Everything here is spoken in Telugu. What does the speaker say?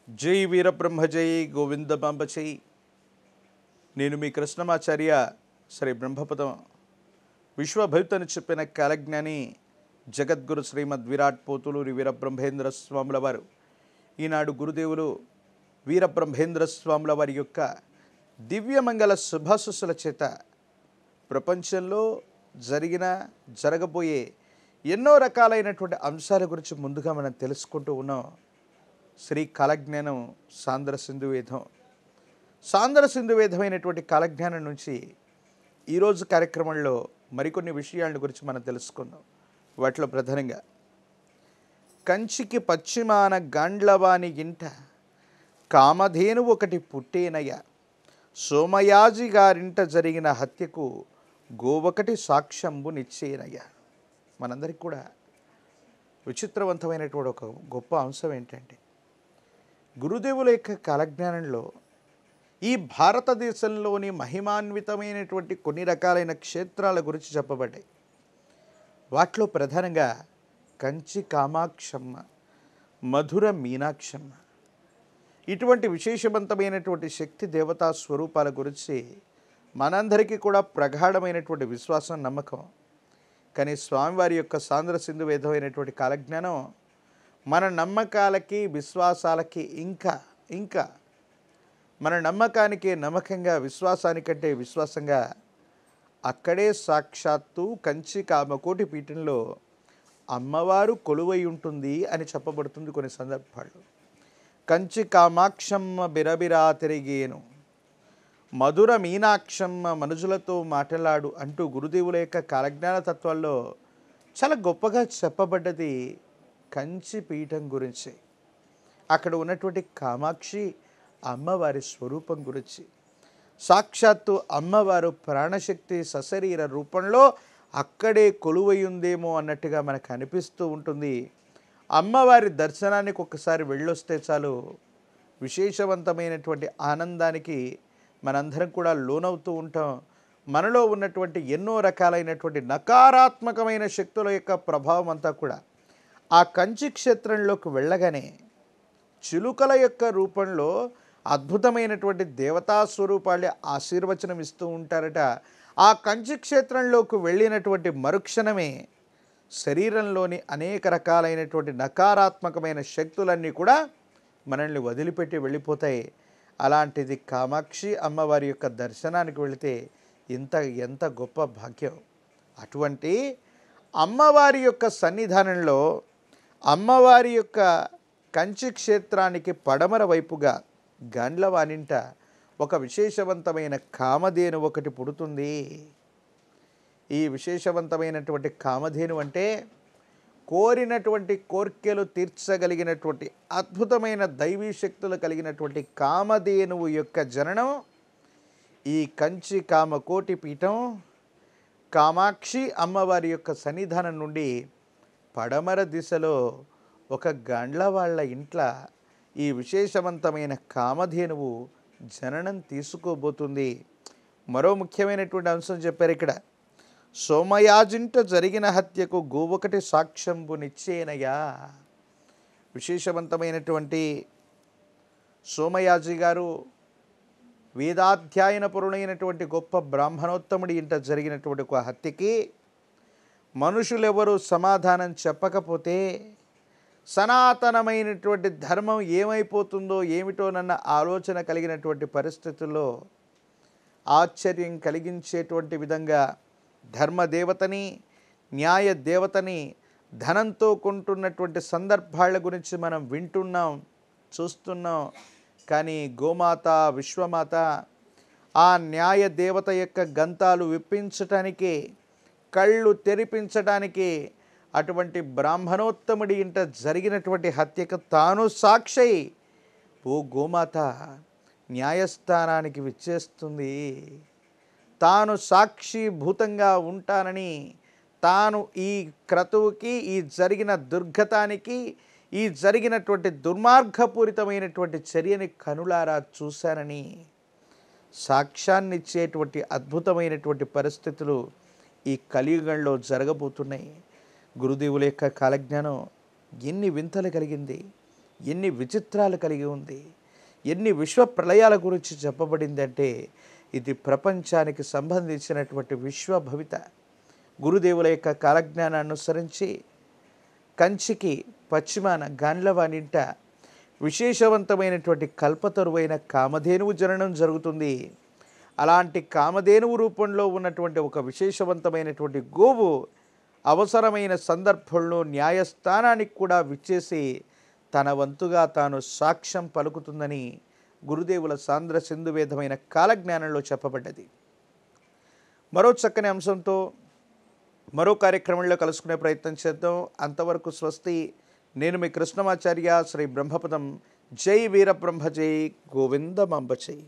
జై వీరబ్రహ్మ జై గోవిందమాంబ జై. నేను మీ కృష్ణమాచార్య శ్రీ బ్రహ్మపదం విశ్వభవితని చెప్పిన కాలజ్ఞాని జగద్గురు శ్రీమద్ విరాట్ పోతులూరి వీరబ్రహ్మేంద్ర స్వాముల వారు ఈనాడు గురుదేవులు వీరబ్రహ్మేంద్ర స్వాముల వారి యొక్క దివ్యమంగళ శుభాశస్సుల చేత ప్రపంచంలో జరగబోయే ఎన్నో రకాలైనటువంటి అంశాల గురించి ముందుగా మనం తెలుసుకుంటూ ఉన్నాం. శ్రీ కాలజ్ఞానం సాంద్ర సింధు వేదం. సాంద్ర సింధు వేదమైనటువంటి కాలజ్ఞానం నుంచి ఈరోజు కార్యక్రమంలో మరికొన్ని విషయాల గురించి మనం తెలుసుకుందాం. వాటిలో ప్రధానంగా కంచికి పశ్చిమాన గాండ్లవాని ఇంట కామధేను ఒకటి పుట్టేనయ్య, సోమయాజి గారింట జరిగిన హత్యకు గోవకటి సాక్ష్యంబు నిచ్చేనయ్య. మనందరికీ కూడా విచిత్రవంతమైనటువంటి ఒక గొప్ప అంశం ఏంటంటే, గురుదేవుల యొక్క కాలజ్ఞానంలో ఈ భారతదేశంలోని మహిమాన్వితమైనటువంటి కొన్ని రకాలైన క్షేత్రాల గురించి చెప్పబడ్డాయి. వాటిలో ప్రధానంగా కంచి కామాక్షమ్మ, మధుర మీనాక్షమ్మ, ఇటువంటి విశేషవంతమైనటువంటి శక్తి దేవతా స్వరూపాల గురించి మనందరికీ కూడా ప్రగాఢమైనటువంటి విశ్వాసం, నమ్మకం. కానీ స్వామివారి యొక్క సాంద్ర సింధు వేదమైనటువంటి కాలజ్ఞానం మన నమ్మకాలకి విశ్వాసాలకి ఇంకా మన నమ్మకానికి నమ్మకంగా, విశ్వాసానికంటే విశ్వాసంగా అక్కడే సాక్షాత్తు కంచి కామకోటి పీఠంలో అమ్మవారు కొలువై ఉంటుంది అని చెప్పబడుతుంది కొన్ని సందర్భాల్లో. కంచి కామాక్షమ్మ బిరబిరా తిరిగేను, మధుర మీనాక్షమ్మ మనుజులతో మాట్లాడు అంటూ గురుదేవుల యొక్క కాలజ్ఞాన తత్వాల్లో చాలా గొప్పగా చెప్పబడ్డది కంచి పీఠం గురించి. అక్కడ ఉన్నటువంటి కామాక్షి అమ్మవారి స్వరూపం గురించి, సాక్షాత్తు అమ్మవారు ప్రాణశక్తి సశరీర రూపంలో అక్కడే కొలువై ఉందేమో అన్నట్టుగా మనకు అనిపిస్తూ ఉంటుంది. అమ్మవారి దర్శనానికి ఒకసారి వెళ్ళొస్తే చాలు విశేషవంతమైనటువంటి ఆనందానికి మనందరం కూడా లోనవుతూ ఉంటాం. మనలో ఉన్నటువంటి ఎన్నో రకాలైనటువంటి నకారాత్మకమైన శక్తుల యొక్క ప్రభావం అంతా కూడా ఆ కంచి క్షేత్రంలోకి వెళ్ళగానే చిలుకల యొక్క రూపంలో అద్భుతమైనటువంటి దేవతా స్వరూపాలే ఆశీర్వచనం ఇస్తూ ఉంటారట. ఆ కంచి క్షేత్రంలోకి వెళ్ళినటువంటి మరుక్షణమే శరీరంలోని అనేక రకాలైనటువంటి నకారాత్మకమైన శక్తులన్నీ కూడా మనల్ని వదిలిపెట్టి వెళ్ళిపోతాయి. అలాంటిది కామాక్షి అమ్మవారి యొక్క దర్శనానికి వెళితే ఎంత గొప్ప భాగ్యం. అటువంటి అమ్మవారి యొక్క సన్నిధానంలో అమ్మవారి యొక్క కంచి క్షేత్రానికి పడమర వైపుగా గాండ్లవానింట ఒక విశేషవంతమైన కామధేను ఒకటి పుడుతుంది. ఈ విశేషవంతమైనటువంటి కామధేను అంటే కోరినటువంటి కోర్కెలు తీర్చగలిగినటువంటి అద్భుతమైన దైవీ శక్తులు కలిగినటువంటి కామధేనువు యొక్క జననం ఈ కంచి కామకోటి పీఠం కామాక్షి అమ్మవారి యొక్క సన్నిధానం నుండి పడమర దిశలో ఒక గాండ్లవాళ్ల ఇంట్లో ఈ విశేషవంతమైన కామధేనువు జననం తీసుకోబోతుంది. మరో ముఖ్యమైనటువంటి అంశం చెప్పారు ఇక్కడ. సోమయాజింట జరిగిన హత్యకు గోవకటి సాక్ష్యంబు నిచ్చేనయ్యా. విశేషవంతమైనటువంటి సోమయాజి గారు వేదాధ్యాయన పురుణైనటువంటి గొప్ప బ్రాహ్మణోత్తముడి ఇంట జరిగినటువంటి ఒక హత్యకి మనుషులెవరూ సమాధానం చెప్పకపోతే సనాతనమైనటువంటి ధర్మం ఏమైపోతుందో ఏమిటోనన్న ఆలోచన కలిగినటువంటి పరిస్థితుల్లో ఆశ్చర్యం కలిగించేటువంటి విధంగా ధర్మదేవతని, న్యాయ దేవతని ధనంతో కొంటున్నటువంటి సందర్భాల గురించి మనం వింటున్నాం, చూస్తున్నాం. కానీ గోమాత, విశ్వమాత ఆ న్యాయ దేవత యొక్క గంతాలు విప్పించటానికి, కళ్ళు తెరిపించడానికి అటువంటి బ్రాహ్మణోత్తముడి ఇంట జరిగినటువంటి హత్యకు తాను సాక్షి. ఓ గోమాత న్యాయస్థానానికి విచ్చేస్తుంది, తాను సాక్షిభూతంగా ఉంటానని, తాను ఈ క్రతువుకి, ఈ జరిగిన దుర్గతానికి, ఈ జరిగినటువంటి దుర్మార్గపూరితమైనటువంటి చర్యని కనులారా చూశానని సాక్ష్యాన్నిచ్చేటువంటి అద్భుతమైనటువంటి పరిస్థితులు ఈ కలియుగంలో జరగబోతున్నాయి. గురుదేవుల యొక్క కాలజ్ఞానం ఎన్ని వింతలు కలిగింది, ఎన్ని విచిత్రాలు కలిగి ఉంది, ఎన్ని విశ్వ ప్రళయాల గురించి చెప్పబడిందంటే ఇది ప్రపంచానికి సంబంధించినటువంటి విశ్వ భవిత. గురుదేవుల యొక్క కాలజ్ఞానాన్ని అనుసరించి కంచికి పశ్చిమాన గాండ్లవానింట విశేషవంతమైనటువంటి కల్పతరువైన కామధేనువు జననం జరుగుతుంది. అలాంటి కామధేనువు రూపంలో ఉన్నటువంటి ఒక విశేషవంతమైనటువంటి గోవు అవసరమైన సందర్భంలో న్యాయస్థానానికి కూడా విచ్చేసి తన వంతుగా తాను సాక్ష్యం పలుకుతుందని గురుదేవుల సాంద్ర సింధువేదమైన కాలజ్ఞానంలో చెప్పబడ్డది. మరో చక్కని అంశంతో మరో కార్యక్రమంలో కలుసుకునే ప్రయత్నం చేద్దాం. అంతవరకు స్వస్తి. నేను మీ కృష్ణమాచార్య. శ్రీ బ్రహ్మపదం. జై వీరబ్రహ్మ జై గోవిందమాంబ జై.